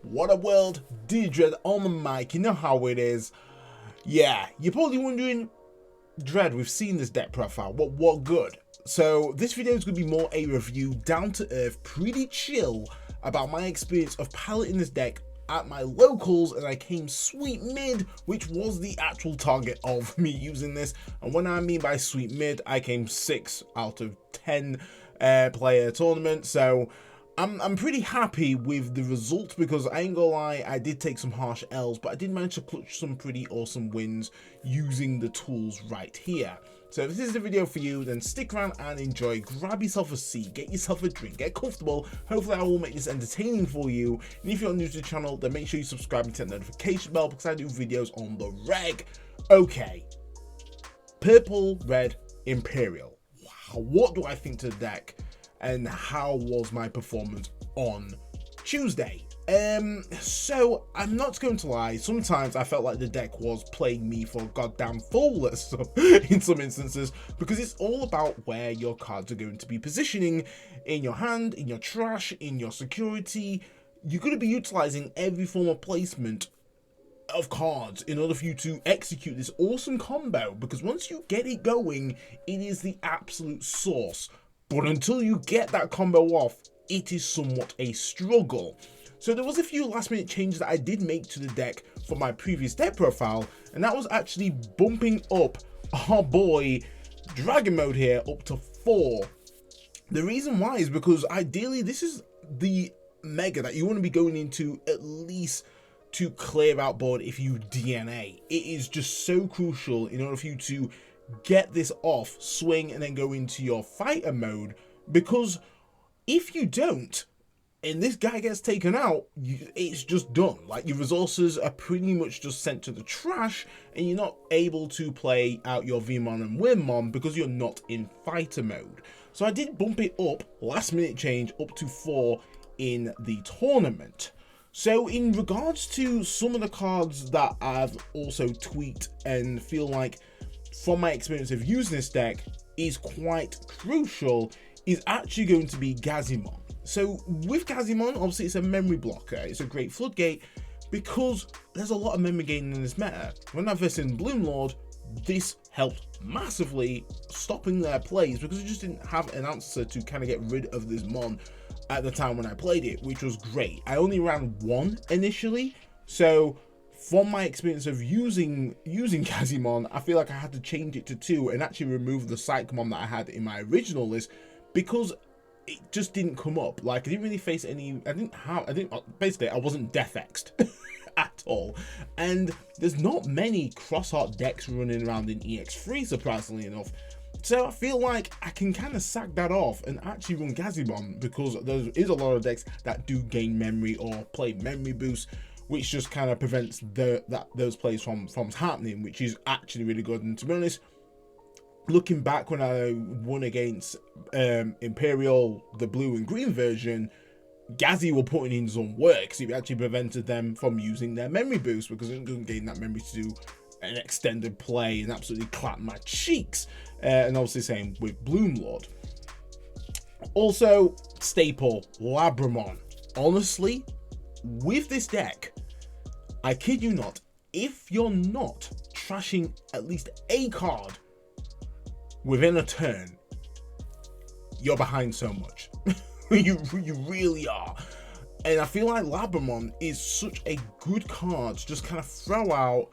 What a world, D-Dread on the mic, you know how it is. Yeah, you're probably wondering, Dread, we've seen this deck profile, what good? So this video is going to be more a review, down to earth, pretty chill, about my experience of piloting this deck at my locals, and I came sweet mid, which was the actual target of me using this. And when I mean by sweet mid, I came 6 out of 10 player tournament, so I'm pretty happy with the result, because I ain't gonna lie, I did take some harsh L's, but I did manage to clutch some pretty awesome wins using the tools right here. So if this is the video for you, then stick around and enjoy. Grab yourself a seat, get yourself a drink, get comfortable. Hopefully I will make this entertaining for you. And if you're new to the channel, then make sure you subscribe and hit the notification bell, because I do videos on the reg. Okay, Purple Red Imperial. Wow, what do I think to the deck? And how was my performance on Tuesday? So I'm not going to lie, sometimes I felt like the deck was playing me for goddamn fool in some instances, because it's all about where your cards are going to be positioning in your hand, in your trash, in your security. You're going to be utilizing every form of placement of cards in order for you to execute this awesome combo, because once you get it going, it is the absolute source. But until you get that combo off, it is somewhat a struggle. So there was a few last minute changes that I did make to the deck for my previous deck profile, and that was actually bumping up our boy Dragon Mode here up to 4. The reason why is because ideally this is the mega that you want to be going into at least to clear out board if you DNA. It is just so crucial in order for you to get this off, swing, and then go into your fighter mode, because if you don't, and this guy gets taken out, it's just done. Like, your resources are pretty much just sent to the trash, and you're not able to play out your Vmon and Winmon because you're not in fighter mode. So I did bump it up, last minute change, up to 4 in the tournament. So in regards to some of the cards that I've also tweaked and feel like from my experience of using this deck is quite crucial, is actually going to be Gazimon. So with Gazimon, obviously it's a memory blocker, it's a great floodgate, because there's a lot of memory gaining in this meta. When I versing in Bloom Lord, this helped massively stopping their plays, because it just didn't have an answer to kind of get rid of this mon at the time when I played it, which was great. I only ran 1 initially, so from my experience of using Gazimon, I feel like I had to change it to 2 and actually remove the Psychomon that I had in my original list, because it just didn't come up. Like, I didn't really face any, basically I wasn't Death-X'd at all. And there's not many Crossheart decks running around in EX3, surprisingly enough. So I feel like I can kind of sack that off and actually run Gazimon, because there is a lot of decks that do gain memory or play memory boost, which just kind of prevents those plays from happening, which is actually really good. And to be honest, looking back when I won against Imperial, the blue and green version, Gazi were putting in some work, because it actually prevented them from using their memory boost, because it doesn't gain that memory to do an extended play and absolutely clap my cheeks. And obviously same with Bloom Lord. Also, staple, Labramon. Honestly, with this deck, I kid you not, if you're not trashing at least a card within a turn, you're behind so much. you really are. And I feel like Labramon is such a good card to just kind of throw out,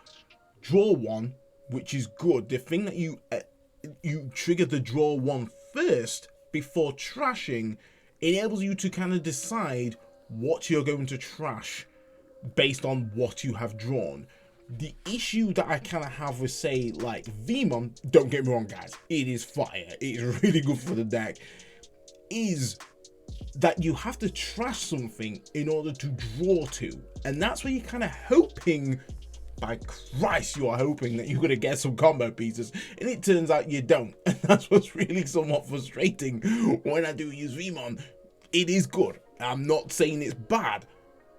draw 1, which is good. The thing that you trigger the draw 1 first before trashing enables you to kind of decide what you're going to trash based on what you have drawn. The issue that I kind of have with, say, like Vmon, don't get me wrong guys, it is fire, it is really good for the deck, is that you have to trash something in order to draw 2, and that's where you're kind of hoping, by Christ you are hoping, that you're going to get some combo pieces, and it turns out you don't. And that's what's really somewhat frustrating when I do use Vmon. It is good, I'm not saying it's bad,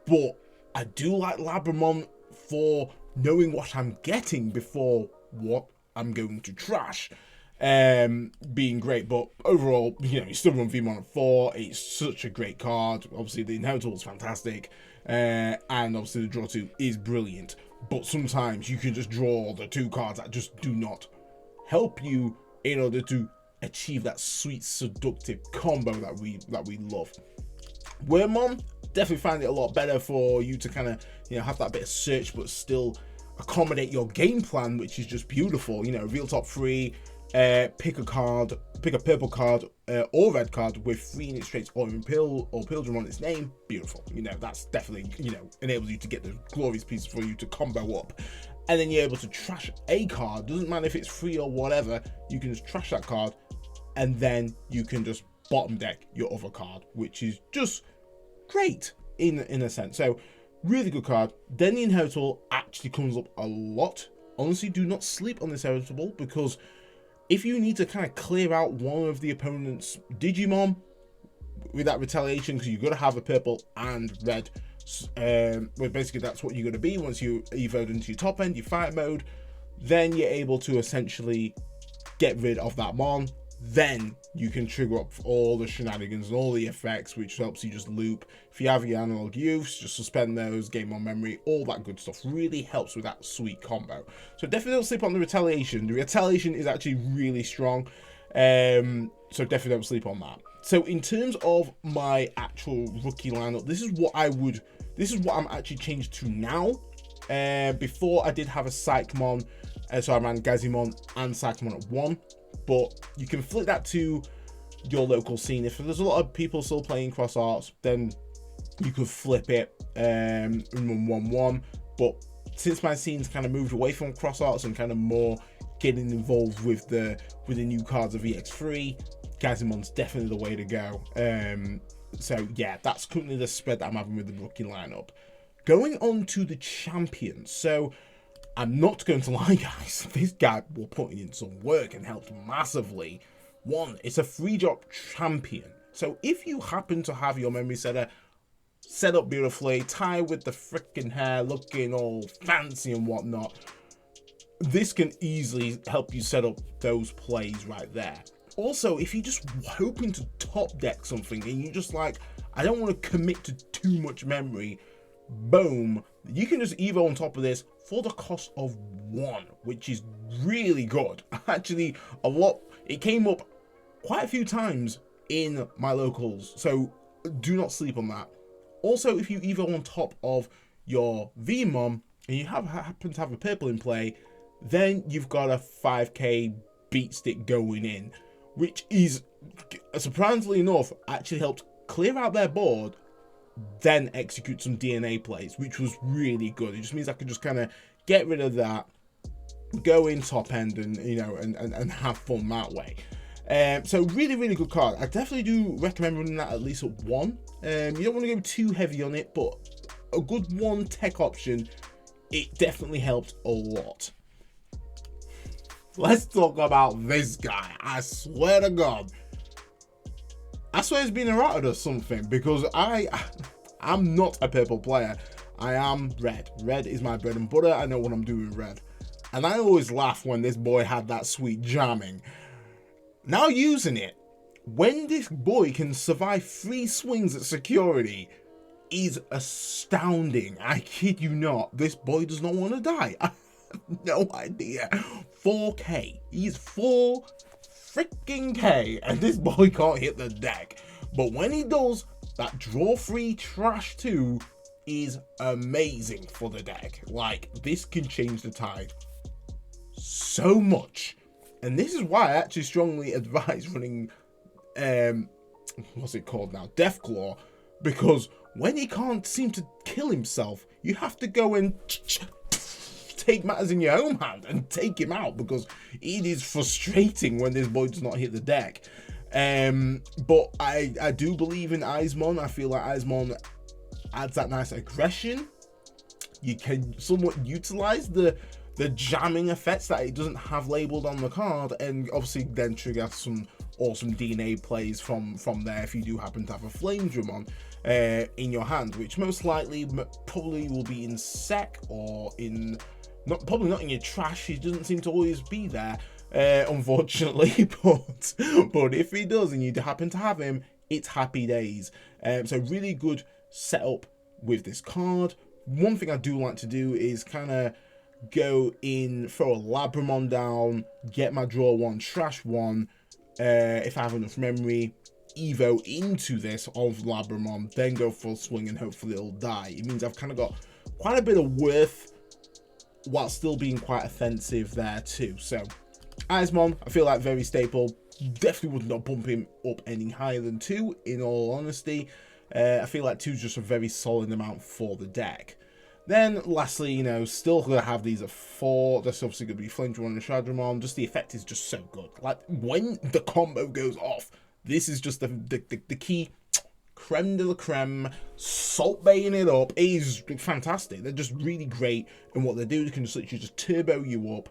but I do like Labramon for knowing what I'm getting before what I'm going to trash. being great, but overall, you know, you still run Vmon at 4. It's such a great card. Obviously, the inheritable is fantastic. and obviously the draw 2 is brilliant, but sometimes you can just draw the 2 cards that just do not help you in order to achieve that sweet seductive combo that we love. Wormmon, definitely find it a lot better for you to kind of, you know, have that bit of search but still accommodate your game plan, which is just beautiful. You know, reveal top 3, pick a purple card or red card with 3 units traits or Imperialdramon on its name. Beautiful. You know, that's definitely, you know, enables you to get the glorious pieces for you to combo up. And then you're able to trash a card. Doesn't matter if it's free or whatever, you can just trash that card, and then you can just bottom deck your other card, which is just great in a sense. So really good card. Then the Inheritable actually comes up a lot. Honestly, do not sleep on this Inheritable, because if you need to kind of clear out one of the opponent's Digimon with that retaliation, because you've got to have a purple and red, well, basically that's what you're going to be once you evoed into your top end, your fight mode, then you're able to essentially get rid of that mon. Then you can trigger up all the shenanigans and all the effects, which helps you just loop. If you have your analog use, just suspend those, game on memory, all that good stuff. Really helps with that sweet combo. So definitely don't sleep on the retaliation. The retaliation is actually really strong. So definitely don't sleep on that. So in terms of my actual rookie lineup, this is what I'm actually changed to now. Before I did have a Psychmon, so I ran Gazimon and Psychmon at 1. But you can flip that to your local scene. If there's a lot of people still playing cross arts, then you could flip it and run 1-1. But since my scene's kind of moved away from cross arts and kind of more getting involved with the new cards of EX3, Gazimon's definitely the way to go. So yeah, that's currently the spread that I'm having with the rookie lineup. Going on to the champions. So I'm not going to lie, guys, this guy will put in some work and helped massively. 1, it's a free drop champion. So if you happen to have your memory setter set up beautifully, tied with the freaking hair, looking all fancy and whatnot, this can easily help you set up those plays right there. Also, if you're just hoping to top deck something and you just like, I don't want to commit to too much memory, boom, you can just evo on top of this for the cost of 1, which is really good. Actually, it came up quite a few times in my locals, so do not sleep on that. Also, if you evo on top of your VMOM and you happen to have a purple in play, then you've got a 5k beat stick going in, which is, surprisingly enough, actually helped clear out their board, then execute some DNA plays, which was really good. It just means I could just kind of get rid of that, go in top end, and you know, and have fun that way. So really good card. I definitely do recommend running that at least at 1. You don't want to go too heavy on it, but a good 1 tech option, it definitely helped a lot. Let's talk about this guy. I swear to God, I swear he's been errated or something, because I'm not a purple player. I am red. Red is my bread and butter. I know what I'm doing red. And I always laugh when this boy had that sweet jamming. Now using it, when this boy can survive 3 swings at security, is astounding. I kid you not. This boy does not want to die. I have no idea. 4k. He's 4 freaking K, and this boy can't hit the deck. But when he does, that draw 3 trash 2 is amazing for the deck. Like, this can change the tide so much. And this is why I actually strongly advise running, what's it called now? Deathclaw. Because when he can't seem to kill himself, you have to go and take matters in your own hand and take him out, because it is frustrating when this boy does not hit the deck. But I do believe in Eismon. I feel like Eismon adds that nice aggression. You can somewhat utilize the jamming effects that it doesn't have labeled on the card, and obviously then trigger some awesome DNA plays from there if you do happen to have a Flamedramon in your hand, which most likely probably will be in sec or in probably not in your trash. He doesn't seem to always be there, unfortunately, but if he does and you happen to have him, it's happy days. So really good setup with this card. One thing I do like to do is kind of go in, throw a Labramon down, get my draw one, trash one, if I have enough memory, Evo into this of Labramon, then go full swing and hopefully it'll die. It means I've kind of got quite a bit of worth while still being quite offensive there too. So Icemon, I feel like very staple. Definitely would not bump him up any higher than 2, in all honesty. I feel like 2 is just a very solid amount for the deck. Then lastly, you know, still gonna have these at 4. That's obviously gonna be Flamedramon and Shadramon. Just the effect is just so good. Like when the combo goes off, this is just the key creme de la creme, salt baying it up. It is fantastic. They're just really great in what they do. They can just literally just turbo you up.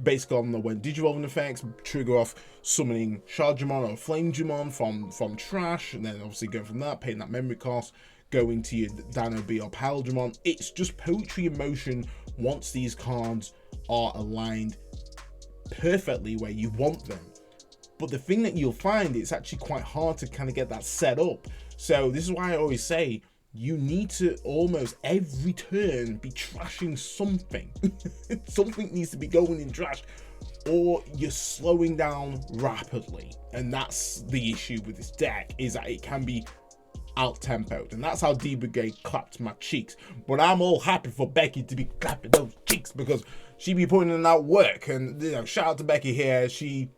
Basically on the when Digivolving effects, trigger off summoning Shadramon or Flamedramon from trash, and then obviously going from that, paying that memory cost, going to your Dino B or Imperialdramon. It's just poetry in motion once these cards are aligned perfectly where you want them. But the thing that you'll find, it's actually quite hard to kind of get that set up. So this is why I always say you need to almost every turn be trashing something. Something needs to be going in trash, or you're slowing down rapidly. And that's the issue with this deck, is that it can be out-tempoed, and that's how D-Brigade clapped my cheeks. But I'm all happy for Becky to be clapping those cheeks because she be putting in that work. And you know, shout out to Becky here. She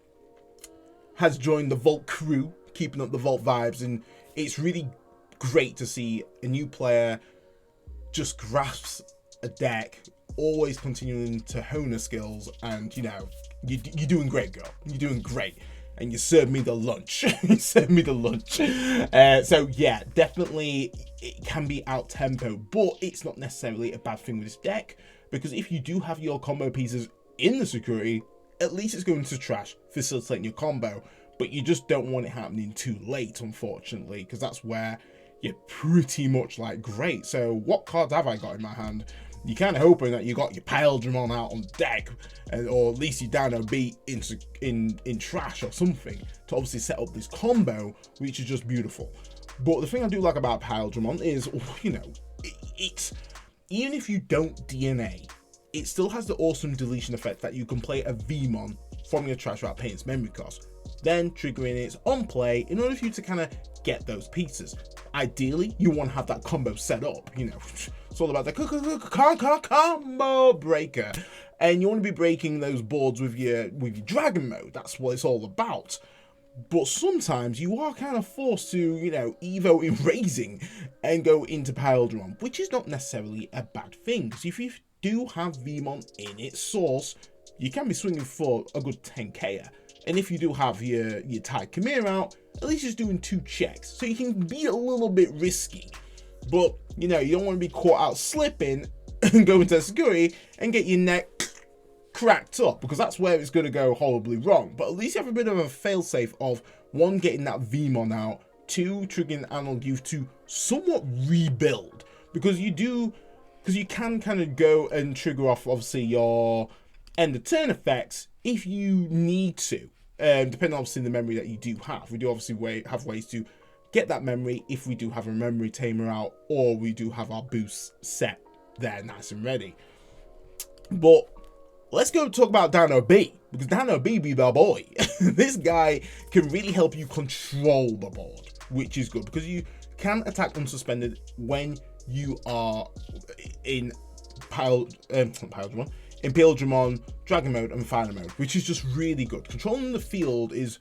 has joined the Vault crew, keeping up the Vault vibes, and it's really great to see a new player just grasps a deck, always continuing to hone her skills. And you know, you're doing great, girl. You're doing great. And you served me the lunch. You served me the lunch. So yeah, definitely it can be out tempo, but it's not necessarily a bad thing with this deck, because if you do have your combo pieces in the security, at least it's going to trash, facilitating your combo. But you just don't want it happening too late, unfortunately, because that's where you're pretty much like, great, so what cards have I got in my hand? You're kind of hoping that you got your Imperialdramon out on deck, or at least your Dino B in trash or something, to obviously set up this combo, which is just beautiful. But the thing I do like about Imperialdramon is, you know, it's even if you don't DNA, it still has the awesome deletion effect that you can play a Vmon from your trash without paying its memory cost, then triggering its on play in order for you to kind of get those pieces. Ideally, you want to have that combo set up, you know. It's all about the combo breaker, and you want to be breaking those boards with your dragon mode. That's what it's all about. But sometimes you are kind of forced to, you know, Evo in raising and go into Imperialdramon, which is not necessarily a bad thing, because if you do have Vmon in its source, you can be swinging for a good 10k. And if you do have your Tide Chimera out, at least it's doing 2 checks, so you can be a little bit risky. But, you know, you don't want to be caught out slipping and go into security and get your neck cracked up, because that's where it's going to go horribly wrong. But at least you have a bit of a failsafe of, 1, getting that Vmon out, 2, triggering Annual Youth to somewhat rebuild. Because you can kind of go and trigger off, obviously, your end of turn effects if you need to, depending obviously on the memory that you do have. We do obviously have ways to get that memory if we do have a memory tamer out, or we do have our boosts set there nice and ready. But let's go talk about Dino B, because Dino B be the boy. This guy can really help you control the board, which is good, because you can attack unsuspended when you are in Imperialdramon, Dragon Mode, and Fire Mode, which is just really good. Controlling the field is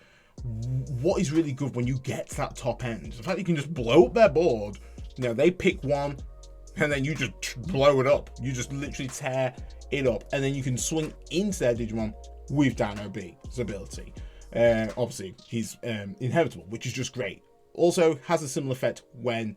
what is really good when you get to that top end. The fact you can just blow up their board, you know, they pick one, and then you just blow it up. You just literally tear it up, and then you can swing into their Digimon with Dino B's ability. Obviously, he's inheritable, which is just great. Also, has a similar effect when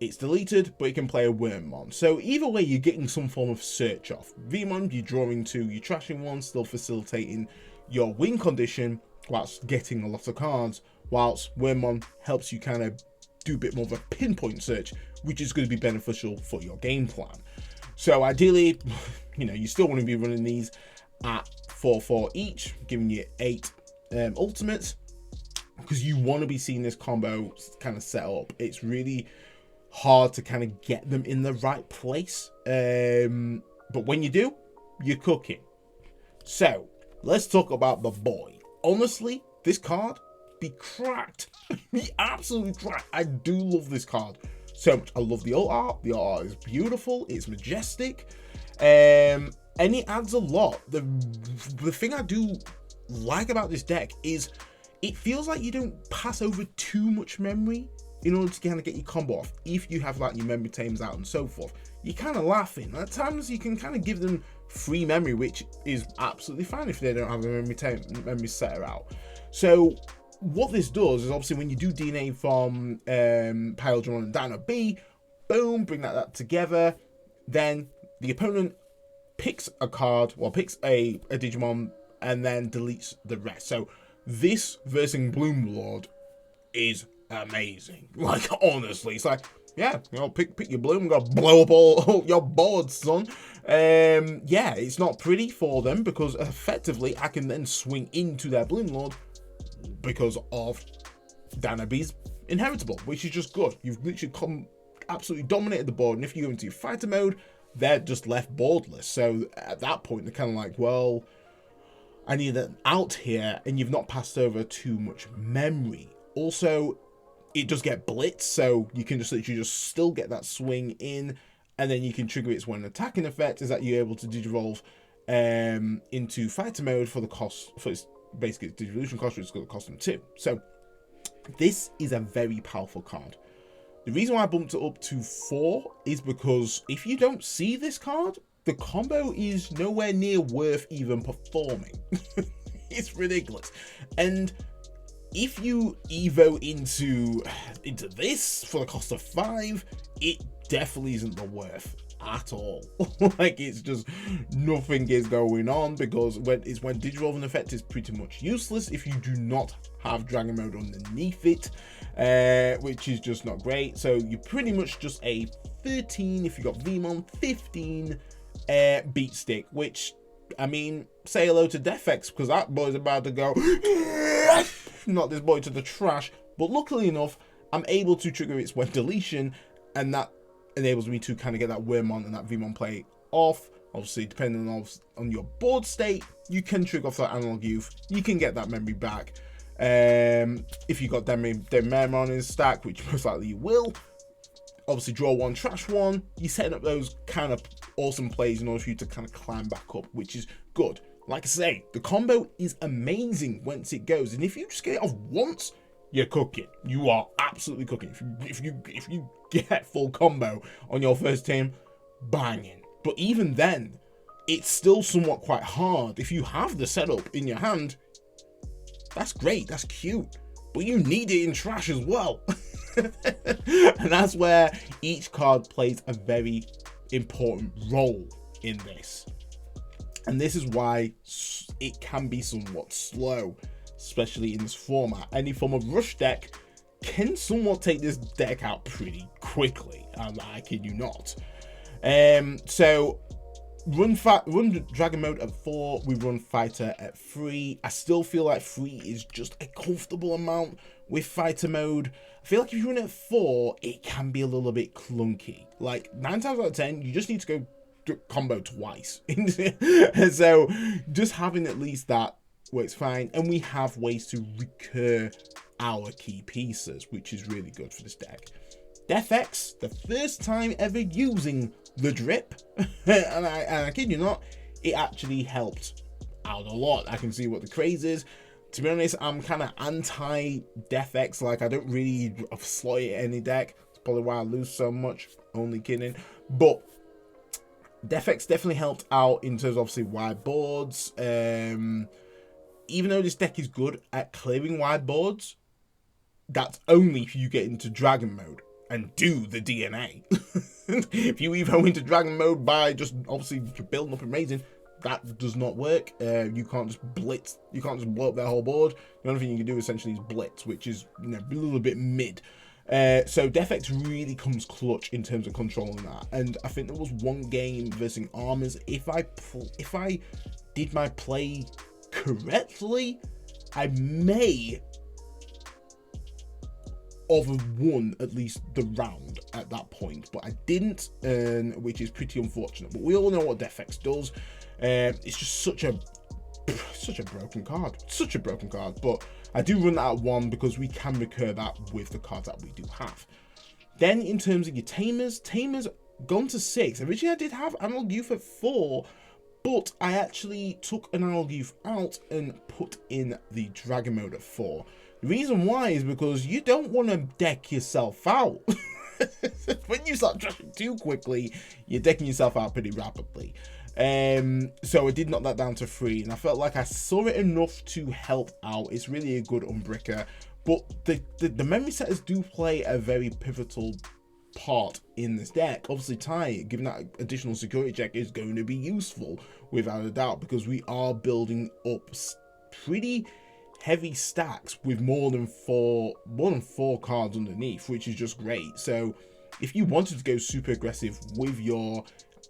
it's deleted, but you can play a Wormmon. So either way, you're getting some form of search off. Vmon, you're drawing 2, you're trashing 1, still facilitating your win condition whilst getting a lot of cards, whilst Wormmon helps you kind of do a bit more of a pinpoint search, which is going to be beneficial for your game plan. So ideally, you know, you still want to be running these at 4/4 each, giving you 8 ultimates, because you want to be seeing this combo kind of set up. It's really hard to kind of get them in the right place. But when you do, you're cooking. So let's talk about the boy. Honestly, this card be cracked. Be absolutely cracked. I do love this card so much. I love the alt art. The alt art is beautiful. It's majestic. And it adds a lot. The thing I do like about this deck is it feels like you don't pass over too much memory in order to kind of get your combo off. If you have like your memory tames out and so forth, you're kind of laughing. At times you can kind of give them free memory, which is absolutely fine if they don't have a memory setter out. So what this does is obviously when you do DNA from Imperialdramon and Dino B, boom, bring that together, then the opponent picks a card, well, picks a Digimon, and then deletes the rest. So this versing Bloom Lord is amazing. Like, honestly, it's like, yeah, you know, pick your Bloom, gotta blow up all your boards, son. Yeah, it's not pretty for them because effectively I can then swing into their Bloom Lord because of Dino B's inheritable, which is just good. You've literally absolutely dominated the board, and if you go into your fighter mode, they're just left boardless. So at that point, they're kind of like, well, I need an out here, and you've not passed over too much memory. Also, it does get blitz, so you can just literally just still get that swing in, and then you can trigger its one attacking effect is that you're able to digivolve into fighter mode for the cost, for its basically its digivolution cost, which is going to cost them 2. So this is a very powerful card. The reason why I bumped it up to 4 is because if you don't see this card, the combo is nowhere near worth even performing. It's ridiculous. And if you evo into this for the cost of 5, it definitely isn't the worth at all. Like, it's just nothing is going on because when digivolving effect is pretty much useless if you do not have dragon mode underneath it, which is just not great. So you're pretty much just a 13 if you got Vmon, 15 beat stick, which, I mean, say hello to Defex because that boy's about to go not this boy to the trash. But luckily enough, I'm able to trigger its web deletion, and that enables me to kind of get that Wormmon and that Vmon play off. Obviously, depending on your board state, you can trigger off that Analog Youth. You can get that memory back. If you got Dememon in stack, which most likely you will, obviously draw 1, trash 1. You're setting up those kind of awesome plays in order for you to kind of climb back up, which is good. Like I say, the combo is amazing once it goes, and if you just get it off once, you're cooking. You are absolutely cooking. If you get full combo on your first team, banging. But even then, it's still somewhat quite hard. If you have the setup in your hand, that's great, that's cute, but you need it in trash as well. And that's where each card plays a very important role in this. And this is why it can be somewhat slow, especially in this format. Any form of rush deck can somewhat take this deck out pretty quickly, I kid you not. So run dragon mode at 4, we run fighter at 3. I still feel like 3 is just a comfortable amount with fighter mode. I feel like if you run at 4, it can be a little bit clunky. Like 9 times out of 10, you just need to go combo twice. So just having at least that works fine, and we have ways to recur our key pieces, which is really good for this deck. Defex, the first time ever using the drip, and I kid you not, it actually helped out a lot. I can see what the craze is. To be honest, I'm kind of anti-Defex. Like, I don't really slot it any deck. It's probably why I lose so much. Only kidding. But Defex definitely helped out in terms of obviously wide boards. Even though this deck is good at clearing wide boards, that's only if you get into dragon mode and do the DNA. If you evo into dragon mode by just obviously building up and raising, that does not work. You can't just blitz. You can't just blow up their whole board. The only thing you can do essentially is blitz, which is, you know, a little bit mid. So Defex really comes clutch in terms of controlling that. And I think there was one game versus Armors. If I did my play correctly, I may have won at least the round at that point, but I didn't, which is pretty unfortunate. But we all know what Defex does. It's just such a broken card, but I do run that at 1 because we can recur that with the cards that we do have. Then in terms of your Tamers gone to 6. Originally I did have Analog Youth at 4, but I actually took an Analog Youth out and put in the Dragon Mode at 4. The reason why is because you don't want to deck yourself out. When you start trashing too quickly, you're decking yourself out pretty rapidly. So I did knock that down to 3, and I felt like I saw it enough to help out. It's really a good unbreaker, but the memory setters do play a very pivotal part in this deck. Obviously Tai, given that additional security check, is going to be useful without a doubt, because we are building up pretty heavy stacks with more than four cards underneath, which is just great. So if you wanted to go super aggressive with your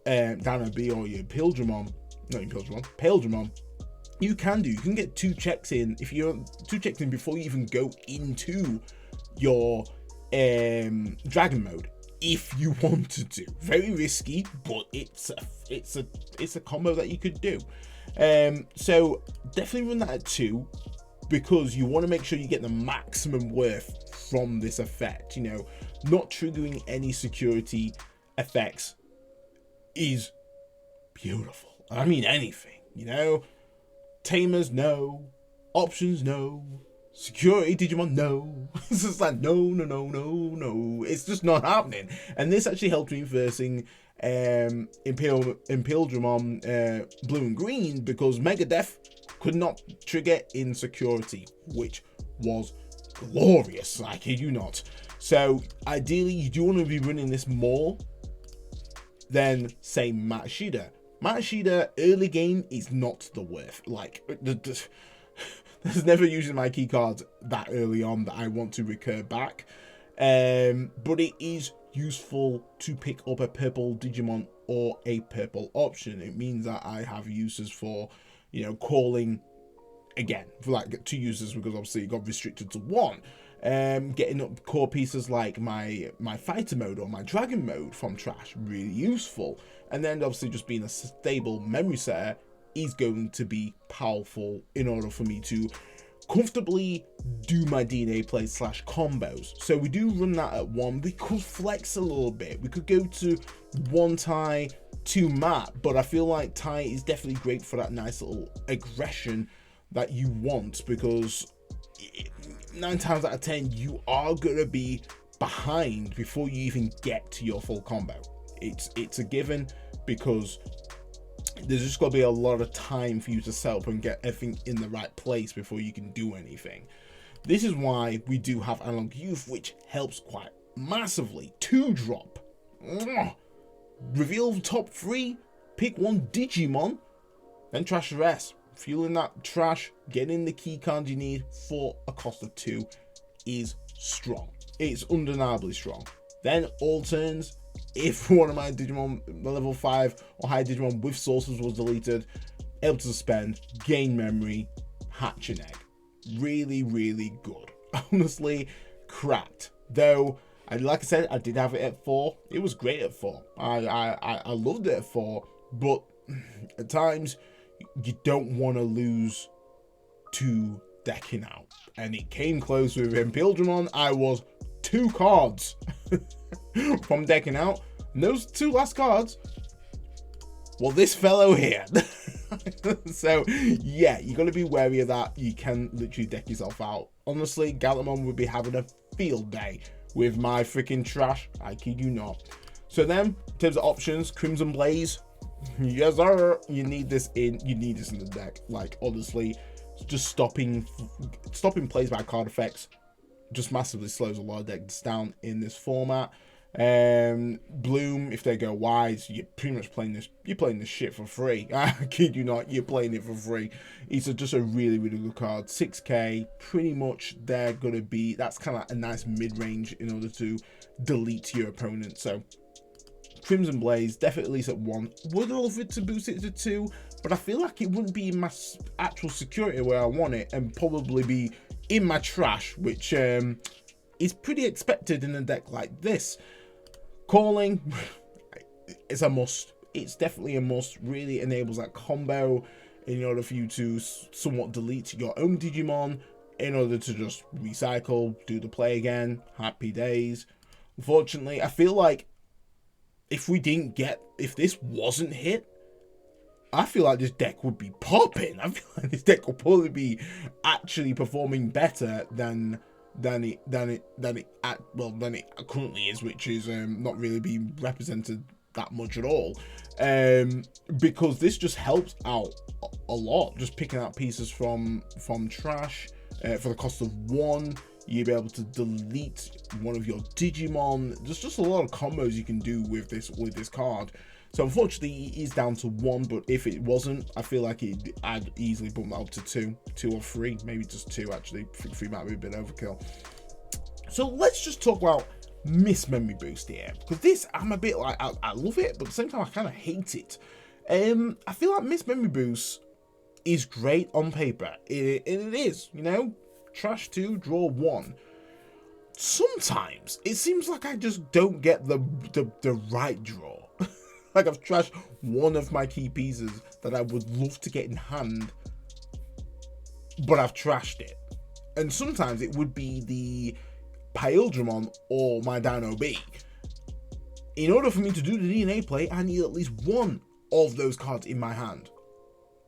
Dino B or your Imperialdramon, Imperialdramon, you can do. You can get 2 checks in. If you're 2 checks in before you even go into your Dragon Mode, if you wanted to. Very risky, but it's a combo that you could do. So definitely run that at 2, because you want to make sure you get the maximum worth from this effect. You know, not triggering any security effects is beautiful. I mean, anything, you know. Tamers, no. Options, no. Security Digimon, no. It's just like no. It's just not happening. And this actually helped me versing Imperialdramon blue and green, because Mega Def could not trigger insecurity, which was glorious, I kid you not. So ideally you do want to be running this more than, say, Matsushita. Matsushita early game is not the worth. Like, there's never using my key cards that early on that I want to recur back, but it is useful to pick up a purple Digimon or a purple option. It means that I have uses for, you know, calling again for like 2 users, because obviously it got restricted to 1. Getting up core pieces like my fighter mode or my dragon mode from trash, really useful. And then obviously just being a stable memory setter is going to be powerful in order for me to comfortably do my DNA plays / combos. So we do run that at 1. We could flex a little bit. We could go to 1 Tai, 2 Mat, but I feel like Tai is definitely great for that nice little aggression that you want, because 9 times out of 10 you are gonna be behind before you even get to your full combo. It's a given, because there's just got to be a lot of time for you to set up and get everything in the right place before you can do anything. This is why we do have Analog Youth, which helps quite massively. 2-drop. Reveal top 3, pick 1 Digimon, then trash the rest. Fueling that trash, getting the key cards you need for a cost of 2 is strong. It's undeniably strong. Then all turns, if one of my Digimon level 5 or high Digimon with sources was deleted, able to suspend, gain memory, hatch an egg. Really, really good. Honestly, cracked. Though, like I said, I did have it at 4. It was great at 4. I loved it at 4, but at times you don't want to lose to decking out. And it came close with Imperialdramon. I was 2 cards from decking out. And those 2 last cards, well, this fellow here. So yeah, you got to be wary of that. You can literally deck yourself out. Honestly, Galamon would be having a field day with my freaking trash. I kid you not. So then, in terms of options, Crimson Blaze. Yes, sir. You need this in the deck. Like, honestly, just stopping plays by card effects just massively slows a lot of decks down in this format. Bloom, if they go wide, you're pretty much playing this. You're playing this shit for free. I kid you not. You're playing it for free. It's just a really, really good card. 6k, pretty much they're gonna be. That's kind of a nice mid-range in order to delete your opponent. So Crimson Blaze definitely at 1. Would love it to boost it to 2, but I feel like it wouldn't be in my actual security where I want it, and probably be in my trash, which is is pretty expected in a deck like this. Calling is a must. It's definitely a must. Really enables that combo in order for you to somewhat delete your own Digimon in order to just recycle, do the play again. Happy days. Unfortunately, I feel like if this wasn't hit, I feel like this deck would be popping. I feel like this deck will probably be actually performing better than it currently is, which is not really being represented that much at all. Because this just helps out a lot, just picking out pieces from trash for the cost of 1. You'll be able to delete one of your Digimon. There's just a lot of combos you can do with this card. So unfortunately, it is down to 1, but if it wasn't, I feel like I'd easily bump that up to 2 or 3, maybe just 2 actually. 3 might be a bit overkill. So let's just talk about Miss Memory Boost here, because this, I'm a bit like, I love it, but at the same time I kind of hate it. I feel like Miss Memory Boost is great on paper. It is, you know, trash 2, draw 1. Sometimes it seems like I just don't get the right draw. Like I've trashed one of my key pieces that I would love to get in hand, but I've trashed it. And sometimes it would be the Imperialdramon or my Dino B. In order for me to do the DNA play, I need at least one of those cards in my hand.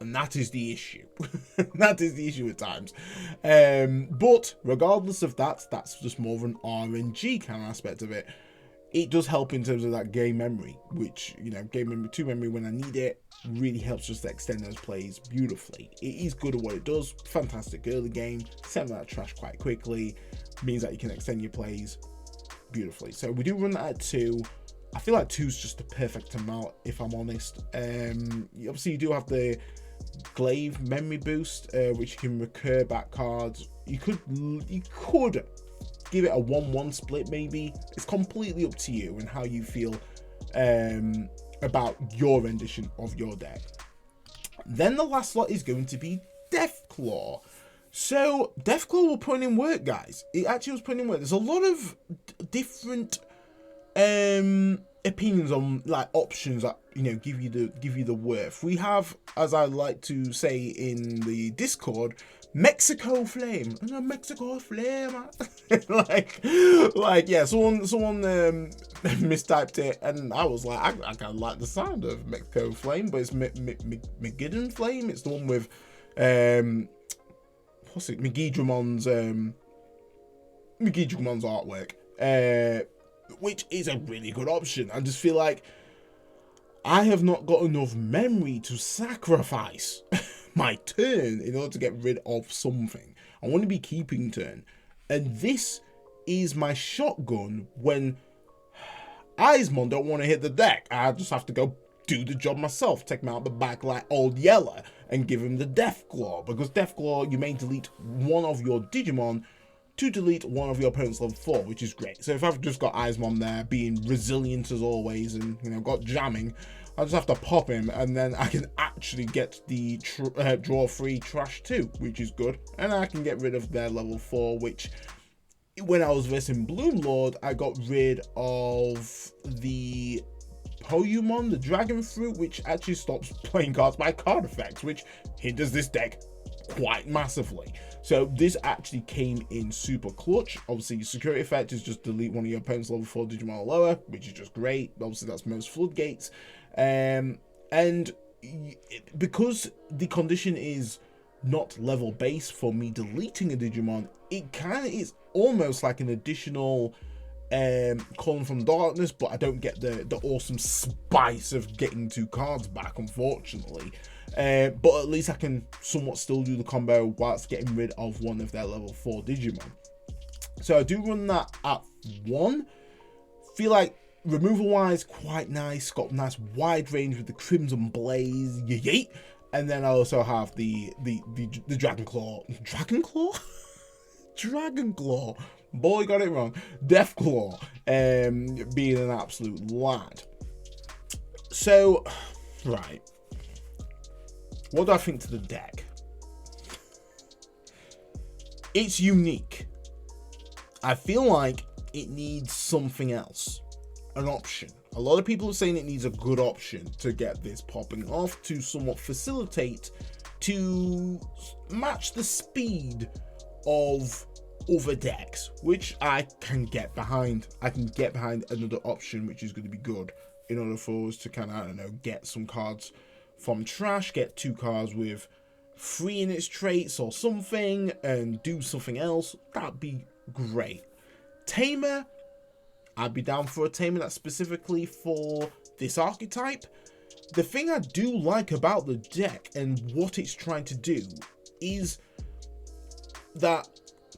And that is the issue. That is the issue at times. But regardless of that, that's just more of an RNG kind of aspect of it. It does help in terms of that game memory, which, you know, game memory 2 memory when I need it really helps just to extend those plays beautifully. It is good at what it does. Fantastic early game. Send that trash quite quickly. Means that you can extend your plays beautifully. So we do run that at 2. I feel like 2 is just the perfect amount, if I'm honest. Obviously, you do have the Glaive Memory Boost, which you can recur back cards. You could give it a 1-1 split, maybe. It's completely up to you and how you feel about your rendition of your deck. Then the last slot is going to be Deathclaw. So Deathclaw will put in work, guys. It actually was putting in work. There's a lot of different opinions on like options that, you know, give you the worth. We have, as I like to say in the Discord, Mexico Flame. No, Mexico Flame. like yeah, someone mistyped it, and I was like, I kind of like the sound of Mexico Flame, but it's Megiddo Flame. It's the one with what's it? Megiddramon's artwork, which is a really good option. I just feel like I have not got enough memory to sacrifice my turn in order to get rid of something. I want to be keeping turn, and this is my shotgun when Eismon don't want to hit the deck. I just have to go do the job myself, take him out the back like Old Yeller and give him the Deathclaw, because Deathclaw, you may delete one of your Digimon to delete one of your opponent's level 4, which is great. So if I've just got Eismon there being resilient as always and, you know, got jamming, I just have to pop him, and then I can actually get the draw free trash 2, which is good. And I can get rid of their level 4, which when I was versing Bloom Lord, I got rid of the Poyumon, the Dragon Fruit, which actually stops playing cards by card effects, which hinders this deck quite massively. So this actually came in super clutch. Obviously, security effect is just delete one of your opponent's level 4 Digimon or lower, which is just great. Obviously, that's most floodgates. And because the condition is not level base for me deleting a Digimon, it kind of is almost like an additional Calling from Darkness, but I don't get the awesome spice of getting 2 cards back, unfortunately. But at least I can somewhat still do the combo whilst getting rid of one of their level 4 Digimon. So I do run that at 1. Feel like removal wise quite nice, got nice wide range with the Crimson Blaze, yeet. And then I also have the Dragonclaw. Dragonclaw. Boy, got it wrong. Deathclaw, being an absolute lad. So, right. What do I think to the deck? It's unique. I feel like it needs something else, an option. A lot of people are saying it needs a good option to get this popping off, to somewhat facilitate, to match the speed of other decks, which I can get behind. I can get behind another option, which is going to be good in order for us to kind of, I don't know, get some cards from trash, get 2 cards with 3 in its traits or something, and do something else. That'd be great. Tamer, I'd be down for a Tamer that's specifically for this archetype. The thing I do like about the deck and what it's trying to do is that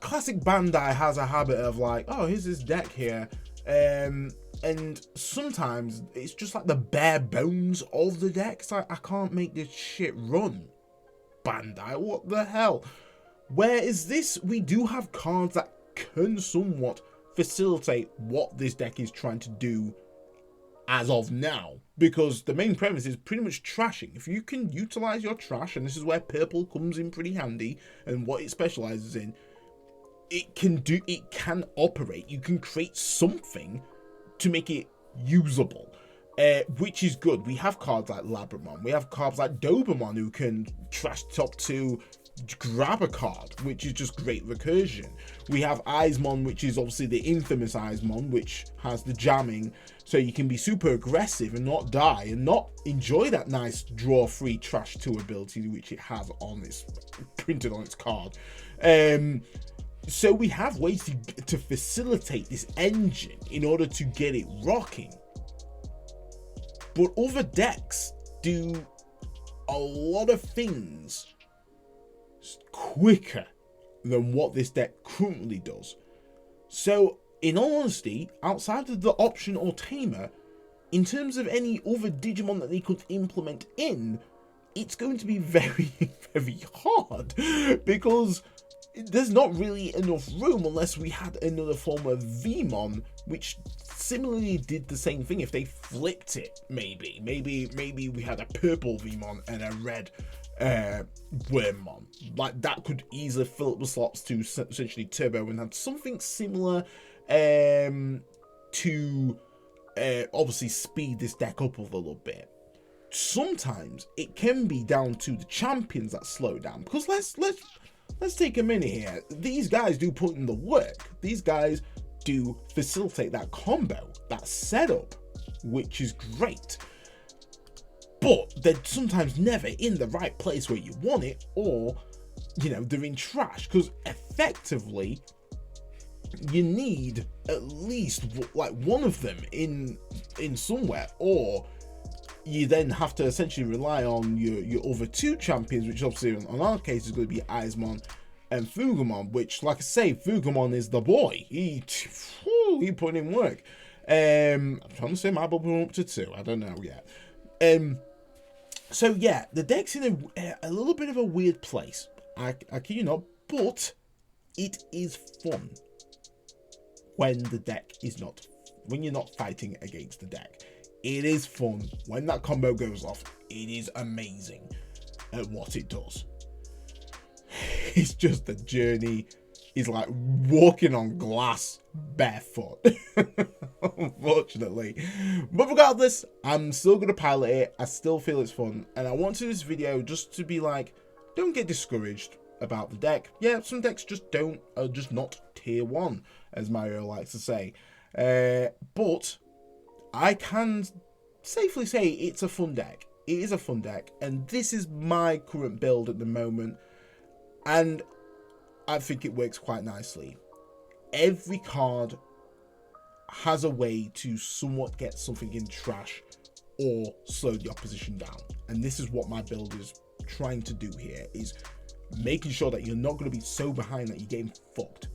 classic Bandai has a habit of like, oh, here's this deck here, and sometimes it's just like the bare bones of the deck. It's like, I can't make this shit run, Bandai, what the hell? Whereas this, we do have cards that can somewhat facilitate what this deck is trying to do as of now, because the main premise is pretty much trashing. If you can utilize your trash, and this is where purple comes in pretty handy and what it specializes in, it can operate. You can create something to make it usable, which is good. We have cards like Labramon, we have cards like Dobermon who can trash top 2, grab a card, which is just great recursion. We have Eismon, which is obviously the infamous Eismon, which has the jamming, so you can be super aggressive and not die and not enjoy that nice draw free trash 2 ability, which it has on its printed on its card. So we have ways to facilitate this engine in order to get it rocking. But other decks do a lot of things quicker than what this deck currently does. So in all honesty, outside of the option or Tamer, in terms of any other Digimon that they could implement in, it's going to be very, very hard, because there's not really enough room unless we had another form of Vmon, which similarly did the same thing. If they flipped it, maybe we had a purple Vmon and a red Wormmon. Like, that could easily fill up the slots to essentially turbo and have something similar to obviously speed this deck up a little bit. Sometimes it can be down to the champions that slow down, because let's take a minute here. These guys do put in the work. These guys do facilitate that combo, that setup, which is great. But they're sometimes never in the right place where you want it, or, you know, they're in trash, because effectively you need at least like one of them in somewhere, or you then have to essentially rely on your other 2 champions, which obviously in our case is going to be Eismon and Fugumon, which, like I say, Fugumon is the boy. He put in work. I'm trying to say my bubble up to 2. I don't know yet. So yeah, the deck's in a little bit of a weird place. I kid you not, but it is fun when the deck is not, when you're not fighting against the deck. It is fun. When that combo goes off, it is amazing at what it does. It's just the journey is like walking on glass barefoot, unfortunately. But regardless, I'm still going to pilot it. I still feel it's fun. And I wanted this video just to be like, don't get discouraged about the deck. Yeah, some decks just are just not tier 1, as Mario likes to say. But I can safely say it's a fun deck. It is a fun deck, and this is my current build at the moment, and I think it works quite nicely. Every card has a way to somewhat get something in trash or slow the opposition down, and this is what my build is trying to do here, is making sure that you're not going to be so behind that you're getting fucked.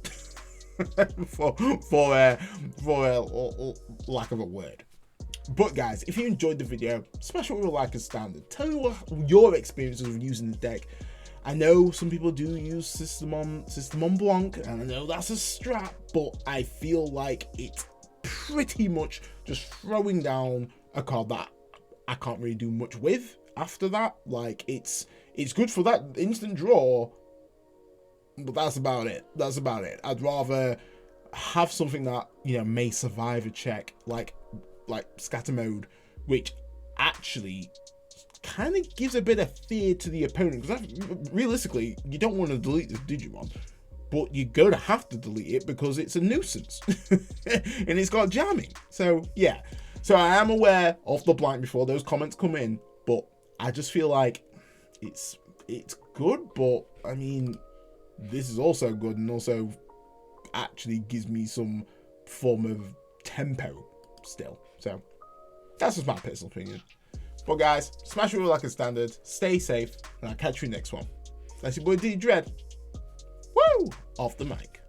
for lack of a word. But guys, if you enjoyed the video, smash it with a like as standard. Tell me what your experiences of using the deck. I know some people do use System Blanc, and I know that's a strat, but I feel like it's pretty much just throwing down a card that I can't really do much with after that. Like, it's good for that instant draw, but that's about it. I'd rather have something that, you know, may survive a check, like scatter mode, which actually kind of gives a bit of fear to the opponent, because realistically, you don't want to delete this Digimon, but you're going to have to delete it because it's a nuisance and it's got jamming. So yeah, so I am aware of the blind before those comments come in, but I just feel like it's good, but I mean, this is also good and also actually gives me some form of tempo still. So that's just my personal opinion. But guys, smash it like a standard, stay safe, and I'll catch you next one. That's your boy D Dread. Woo! Off the mic.